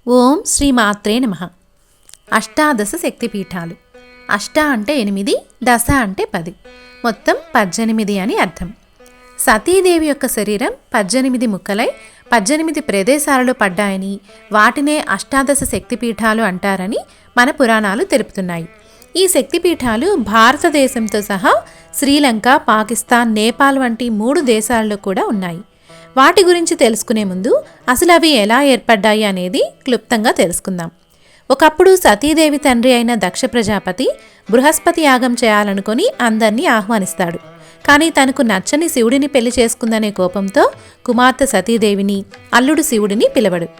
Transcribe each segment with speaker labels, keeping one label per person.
Speaker 1: ఓం శ్రీ మాత్రే నమః. అష్టాదశ శక్తిపీఠాలు. అష్ట అంటే 8, దశ అంటే 10, మొత్తం 18 అని అర్థం. సతీదేవి యొక్క శరీరం 18 ముక్కలై 18 ప్రదేశాలలో పడ్డాయని, వాటినే అష్టాదశ శక్తిపీఠాలు అంటారని మన పురాణాలు తెలుపుతున్నాయి. ఈ శక్తిపీఠాలు భారతదేశంతో సహా శ్రీలంక, పాకిస్తాన్, నేపాల్ వంటి 3 దేశాల్లో కూడా ఉన్నాయి. వాటి గురించి తెలుసుకునే ముందు అసలు అవి ఎలా ఏర్పడ్డాయి అనేది క్లుప్తంగా తెలుసుకుందాం. ఒకప్పుడు సతీదేవి తండ్రి అయిన దక్ష ప్రజాపతి బృహస్పతి యాగం చేయాలనుకొని అందర్నీ ఆహ్వానిస్తాడు. కానీ తనకు నచ్చని శివుడిని పెళ్లి చేసుకుందనే కోపంతో కుమార్తె సతీదేవిని, అల్లుడు శివుడిని పిలవడు.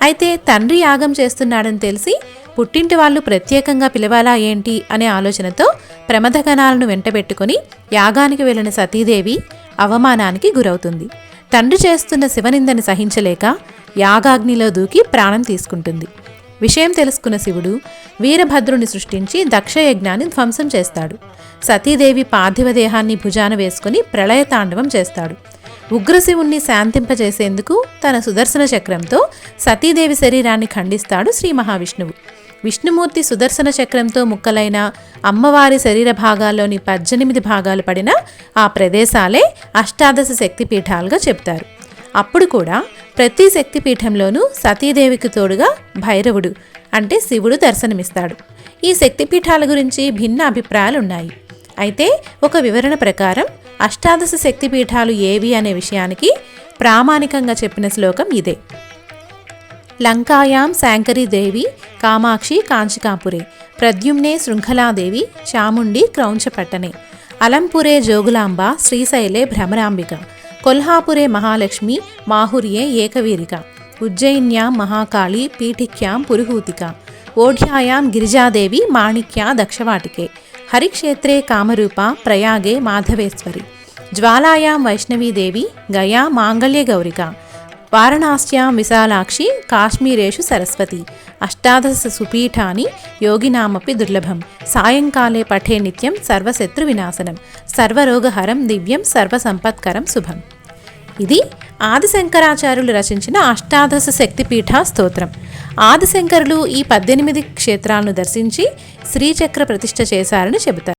Speaker 1: అయితే తండ్రి యాగం చేస్తున్నాడని తెలిసి పుట్టింటి వాళ్ళు ప్రత్యేకంగా పిలవాలా ఏంటి అనే ఆలోచనతో ప్రమథగణాలను వెంటబెట్టుకుని యాగానికి వెళ్లిన సతీదేవి అవమానానికి గురవుతుంది. తండ్రి చేస్తున్న శివనిందని సహించలేక యాగాగ్నిలో దూకి ప్రాణం తీసుకుంటుంది. విషయం తెలుసుకున్న శివుడు వీరభద్రుని సృష్టించి దక్షయజ్ఞాన్ని ధ్వంసం చేస్తాడు. సతీదేవి పార్థివ దేహాన్ని భుజాన వేసుకుని ప్రళయతాండవం చేస్తాడు. ఉగ్రశివుణ్ణి శాంతింపజేసేందుకు తన సుదర్శన చక్రంతో సతీదేవి శరీరాన్ని ఖండిస్తాడు శ్రీ మహావిష్ణువు. విష్ణుమూర్తి సుదర్శన చక్రంతో ముక్కలైన అమ్మవారి శరీర భాగాల్లోని 18 భాగాలు పడిన ఆ ప్రదేశాలే అష్టాదశ శక్తిపీఠాలుగా చెప్తారు. అప్పుడు కూడా ప్రతి శక్తిపీఠంలోనూ సతీదేవికి తోడుగా భైరవుడు అంటే శివుడు దర్శనమిస్తాడు. ఈ శక్తిపీఠాల గురించి భిన్న అభిప్రాయాలున్నాయి. అయితే ఒక వివరణ ప్రకారం అష్టాదశ శక్తిపీఠాలు ఏవి అనే విషయానికి ప్రామాణికంగా చెప్పిన శ్లోకం ఇదే. లంకాయాం శాంకరీదేవి కామాక్షి కాంచికాపురే, ప్రద్యుమ్నే శృంఖలాదేవి చాముండి క్రౌంచపట్టనే, అలంపురే జోగులాంబ శ్రీశైలే భ్రమరాంబిక, కొల్హాపురే మహాలక్ష్మి మాహుర్యే ఏకవీరిక, ఉజ్జయిన్యాం మహాకాళి పీఠిక్యాం పురుహూతిక, ఓఢ్యాయాం గిరిజాదేవి మాణిక్యా దక్షవాటికే, హరిక్షేత్రే కామరూప ప్రయాగే మాధవేశ్వరి, జ్వాలాయాం వైష్ణవీదేవి గయా మాంగళ్య గౌరిక, వారణాస్యాం విశాలాక్షి కాశ్మీరేషు సరస్వతి, అష్టాదశ సుపీఠాని యోగినామపి దుర్లభం, సాయంకాలే పఠే నిత్యం సర్వశత్రు వినాశనం, సర్వరోగహరం దివ్యం సర్వసంపత్కరం శుభం. ఇది ఆదిశంకరాచార్యులు రచించిన అష్టాదశ శక్తిపీఠ స్తోత్రం. ఆదిశంకరులు ఈ 18 క్షేత్రాలను దర్శించి శ్రీచక్ర ప్రతిష్ఠ చేశారని చెబుతారు.